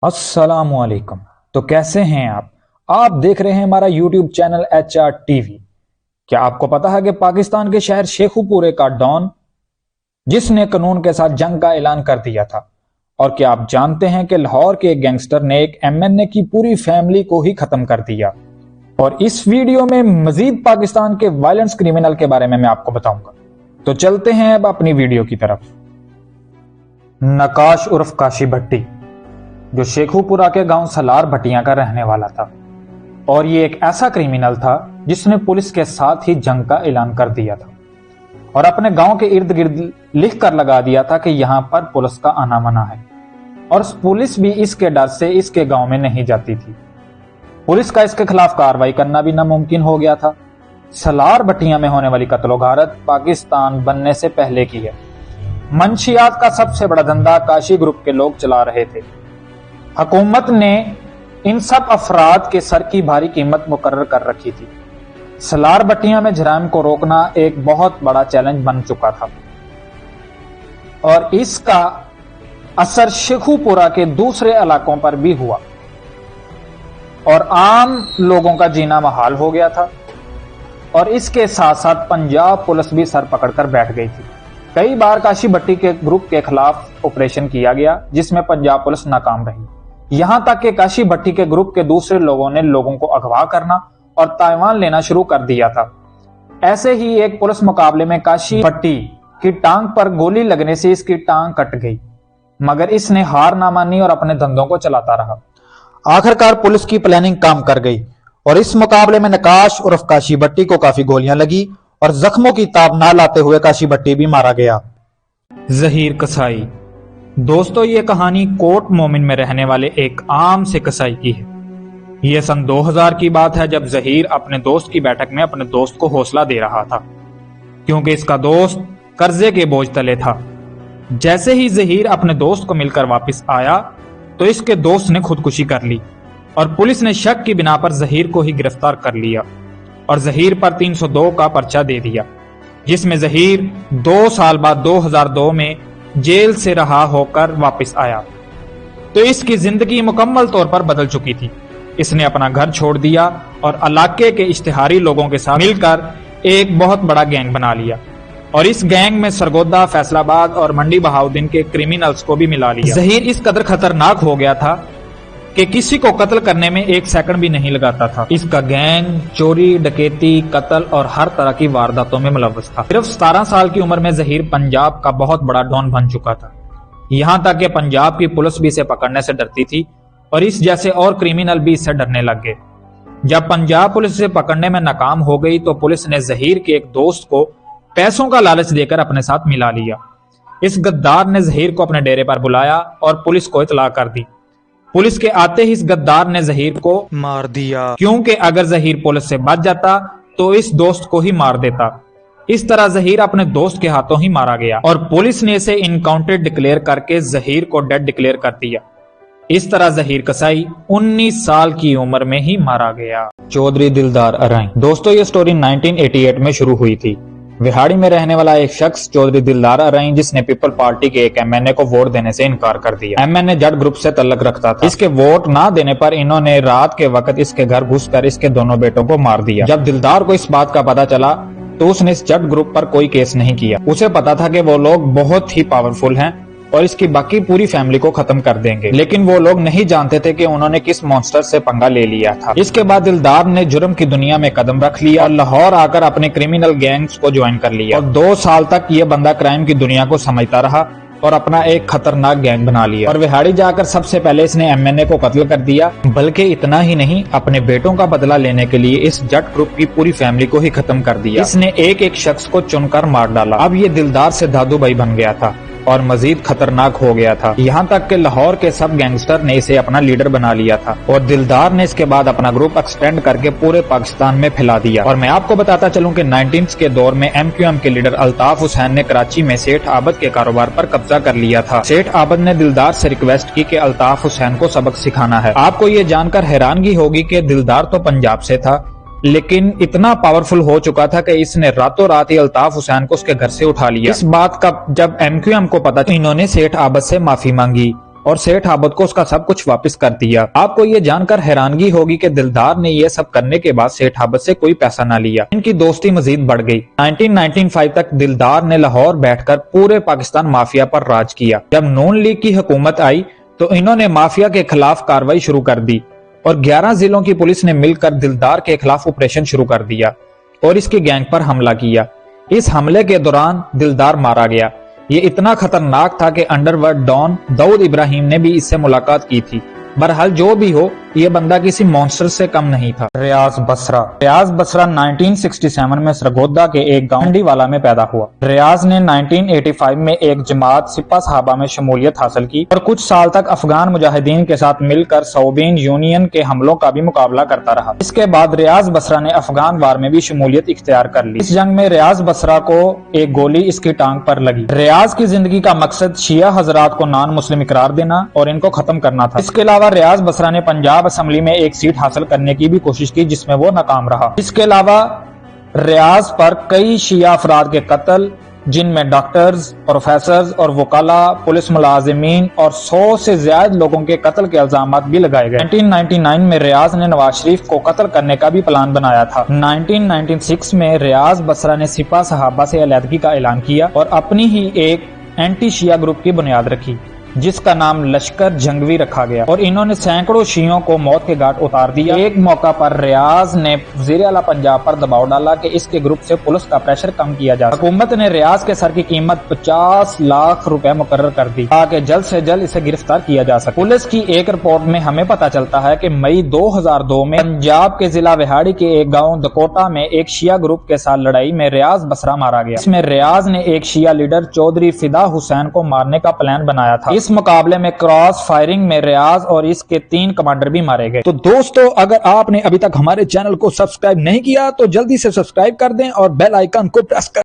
अस्सलाम वालेकुम। तो कैसे हैं आप देख रहे हैं हमारा यूट्यूब चैनल HR TV। क्या आपको पता है कि पाकिस्तान के शहर शेखुपुरे का डॉन जिसने कानून के साथ जंग का ऐलान कर दिया था, और क्या आप जानते हैं कि लाहौर के एक गैंगस्टर ने एक MNA की पूरी फैमिली को ही खत्म कर दिया। और इस वीडियो में मजीद पाकिस्तान के वायलेंस क्रिमिनल के बारे में मैं आपको बताऊंगा। तो चलते हैं अब अपनी वीडियो की तरफ। नकाश उर्फ काशी भट्टी, जो शेखुपुरा के गांव सलार भटिया का रहने वाला था, और ये एक ऐसा क्रिमिनल था जिसने पुलिस के साथ ही जंग का ऐलान कर दिया था और अपने गांव के इर्द गिर्द लिख कर लगा दिया था कि यहां पर पुलिस का आना मना है, और पुलिस भी इसके डर से इसके गांव में नहीं जाती थी। पुलिस का इसके खिलाफ कार्रवाई करना भी नामुमकिन हो गया था। सलार भटिया में होने वाली कत्लो गारत पाकिस्तान बनने से पहले की है। मंशियात का सबसे बड़ा धंधा काशी ग्रुप के लोग चला रहे थे। हुकूमत ने इन सब अफराद के सर की भारी कीमत मुकर्रर कर रखी थी। सलार भटिया में जराइम को रोकना एक बहुत बड़ा चैलेंज बन चुका था, और इसका असर शेखुपुरा के दूसरे इलाकों पर भी हुआ और आम लोगों का जीना महाल हो गया था। और इसके साथ साथ पंजाब पुलिस भी सर पकड़कर बैठ गई थी। कई बार काशी भट्टी के ग्रुप के खिलाफ ऑपरेशन किया गया, जिसमें पंजाब पुलिस नाकाम रही। यहां तक कि काशी भट्टी के ग्रुप के दूसरे लोगों ने लोगों को अगवा करना और ताइवान लेना शुरू कर दिया था। ऐसे ही एक पुलिस मुकाबले में काशी भट्टी की टांग पर गोली लगने से इसकी टांग कट गई, मगर इसने हार ना मानी और अपने धंधों को चलाता रहा। आखिरकार पुलिस की प्लानिंग काम कर गई और इस मुकाबले में नकाश उर्फ काशी भट्टी को काफी गोलियां लगी और जख्मों की ताब ना लाते हुए काशी भट्टी भी मारा गया। जहीर कसाई। दोस्तों, ये कहानी कोट मोमिन में रहने वाले एक आम से कसाई की है। यह सन 2000 की बात है, जब जहीर अपने दोस्त की बैठक में अपने दोस्त को हौसला दे रहा था, क्योंकि इसका दोस्त कर्जे के बोझ तले था। जैसे ही जहीर अपने दोस्त को मिलकर वापस आया तो इसके दोस्त ने खुदकुशी कर ली और पुलिस ने शक की बिना पर जहीर को ही गिरफ्तार कर लिया और जहीर पर 302 का पर्चा दे दिया, जिसमें जहीर 2 साल बाद 2002 में जेल से रहा होकर वापस आया तो इसकी जिंदगी मुकम्मल तौर पर बदल चुकी थी। इसने अपना घर छोड़ दिया और इलाके के इश्तिहारी लोगों के साथ मिलकर एक बहुत बड़ा गैंग बना लिया, और इस गैंग में सरगोदा, फैसलाबाद और मंडी बहाउद्दीन के क्रिमिनल्स को भी मिला लिया। जहीर इस कदर खतरनाक हो गया था कि किसी को कत्ल करने में 1 सेकंड भी नहीं लगाता था। इसका गैंग चोरी, डकैती, कत्ल और हर तरह की वारदातों में मुलव्वस था। सिर्फ 17 साल की उम्र में जहीर पंजाब का बहुत बड़ा डॉन बन चुका था। यहाँ तक कि पंजाब की पुलिस भी इसे पकड़ने से डरती थी और इस जैसे और क्रिमिनल भी इससे डरने लग गए। जब पंजाब पुलिस इसे पकड़ने में नाकाम हो गई तो पुलिस ने जहीर के एक दोस्त को पैसों का लालच देकर अपने साथ मिला लिया। इस गद्दार ने जहीर को अपने डेरे पर बुलाया और पुलिस को इत्तला कर दी। पुलिस के आते ही इस गद्दार ने जहीर को मार दिया, क्योंकि अगर जहीर पुलिस से बच जाता तो इस दोस्त को ही मार देता। इस तरह जहीर अपने दोस्त के हाथों ही मारा गया और पुलिस ने इसे इनकाउंटर डिक्लेयर करके जहीर को डेड डिक्लेयर कर दिया। इस तरह जहीर कसाई 19 साल की उम्र में ही मारा गया। चौधरी दिलदार अराई। दोस्तों, ये स्टोरी 1988 में शुरू हुई थी। विहाड़ी में रहने वाला एक शख्स चौधरी दिलदार अराई, जिसने पीपल पार्टी के एक MNA को वोट देने से इनकार कर दिया। MNA जट ग्रुप से तल्लक रखता था। इसके वोट ना देने पर इन्होंने रात के वक्त इसके घर घुसकर इसके दोनों बेटों को मार दिया। जब दिलदार को इस बात का पता चला तो उसने इस जट ग्रुप पर कोई केस नहीं किया। उसे पता था कि वो लोग बहुत ही पावरफुल हैं और इसकी बाकी पूरी फैमिली को खत्म कर देंगे, लेकिन वो लोग नहीं जानते थे कि उन्होंने किस मॉन्स्टर से पंगा ले लिया था। इसके बाद दिलदार ने जुर्म की दुनिया में कदम रख लिया और लाहौर आकर अपने क्रिमिनल गैंग्स को ज्वाइन कर लिया, और 2 साल तक ये बंदा क्राइम की दुनिया को समझता रहा और अपना एक खतरनाक गैंग बना लिया। और विहाड़ी जाकर सबसे पहले इसने MNA को कत्ल कर दिया, बल्कि इतना ही नहीं, अपने बेटों का बदला लेने के लिए इस जट ग्रुप की पूरी फैमिली को ही खत्म कर दिया। इसने एक एक शख्स को चुनकर मार डाला। अब ये दिलदार से दादू भाई बन गया था और मजीद खतरनाक हो गया था। यहाँ तक कि लाहौर के सब गैंगस्टर ने इसे अपना लीडर बना लिया था, और दिलदार ने इसके बाद अपना ग्रुप एक्सटेंड करके पूरे पाकिस्तान में फैला दिया। और मैं आपको बताता चलूं कि 19 के दौर में MQM के लीडर अल्ताफ हुसैन ने कराची में सेठ आबद के कारोबार पर कब्जा कर लिया था। सेठ आबद ने दिलदार से रिक्वेस्ट की कि अल्ताफ हुसैन को सबक सिखाना है। आपको ये जानकर हैरानगी होगी कि दिलदार तो पंजाब से था, लेकिन इतना पावरफुल हो चुका था कि इसने रातों रात ही अल्ताफ हुसैन को उसके घर से उठा लिया। इस बात का जब MQM को पता तो इन्होंने सेठ आबद से माफी मांगी اور سیٹھ عابد کو اس کا سب کچھ واپس کر دیا۔ آپ کو یہ جان کر حیرانگی ہوگی کہ دلدار نے یہ سب کرنے کے بعد سیٹھ عابد سے کوئی پیسہ نہ لیا۔ ان کی دوستی مزید بڑھ گئی۔ 1995 تک دلدار نے لاہور بیٹھ کر پورے پاکستان مافیا پر راج کیا۔ جب نون لیگ کی حکومت آئی تو انہوں نے مافیا کے خلاف کارروائی شروع کر دی اور 11 ضلعوں کی پولیس نے مل کر دلدار کے خلاف آپریشن شروع کر دیا اور اس کی گینگ پر حملہ کیا۔ اس حملے کے دوران دلدار مارا گیا۔ یہ اتنا خطرناک تھا کہ انڈر ورلڈ ڈان داؤد ابراہیم نے بھی اس سے ملاقات کی تھی۔ بہرحال جو بھی ہو، یہ بندہ کسی مونسٹر سے کم نہیں تھا۔ ریاض بصرہ 1967 میں سرگودا کے ایک گاؤں ہنڈی والا میں پیدا ہوا۔ ریاض نے 1985 میں ایک جماعت سپاہ صحابہ میں شمولیت حاصل کی اور کچھ سال تک افغان مجاہدین کے ساتھ مل کر صوبین یونین کے حملوں کا بھی مقابلہ کرتا رہا۔ اس کے بعد ریاض بصرہ نے افغان وار میں بھی شمولیت اختیار کر لی۔ اس جنگ میں ریاض بصرہ کو ایک گولی اس کی ٹانگ پر لگی۔ ریاض کی زندگی کا مقصد شیعہ حضرات کو نان مسلم اقرار دینا اور ان کو ختم کرنا تھا۔ اس کے علاوہ ریاض بصرہ نے پنجاب اسمبلی میں ایک سیٹ حاصل کرنے کی بھی کوشش کی جس میں وہ ناکام رہا۔ اس کے علاوہ ریاض پر کئی شیعہ افراد کے قتل، جن میں ڈاکٹرز، پروفیسرز اور وکلاء، پولیس ملازمین اور 100 سے زیادہ لوگوں کے قتل کے الزامات بھی لگائے گئے۔ 1999 میں ریاض نے نواز شریف کو قتل کرنے کا بھی پلان بنایا تھا۔ 1996 میں ریاض بصرہ نے سپاہ صحابہ سے علیحدگی کا اعلان کیا اور اپنی ہی ایک اینٹی شیعہ گروپ کی بنیاد رکھی جس کا نام لشکر جنگوی رکھا گیا اور انہوں نے سینکڑوں شیعوں کو موت کے گھاٹ اتار دیا۔ ایک موقع پر ریاض نے وزیر اعلیٰ پنجاب پر دباؤ ڈالا کہ اس کے گروپ سے پولیس کا پریشر کم کیا جائے۔ حکومت نے ریاض کے سر کی قیمت 50 لاکھ روپے مقرر کر دی تاکہ جلد سے جلد اسے گرفتار کیا جا سکے۔ پولیس کی ایک رپورٹ میں ہمیں پتہ چلتا ہے کہ مئی 2002 میں پنجاب کے ضلع وہاڑی کے ایک گاؤں دکوٹا میں ایک شیعہ گروپ کے ساتھ لڑائی میں ریاض بصرہ مارا گیا۔ اس میں ریاض نے ایک شیعہ لیڈر چودھری فدا حسین کو مارنے کا پلان بنایا تھا۔ اس مقابلے میں کراس فائرنگ میں ریاض اور اس کے 3 کمانڈر بھی مارے گئے۔ تو دوستو، اگر آپ نے ابھی تک ہمارے چینل کو سبسکرائب نہیں کیا تو جلدی سے سبسکرائب کر دیں اور بیل آئیکن کو پریس کر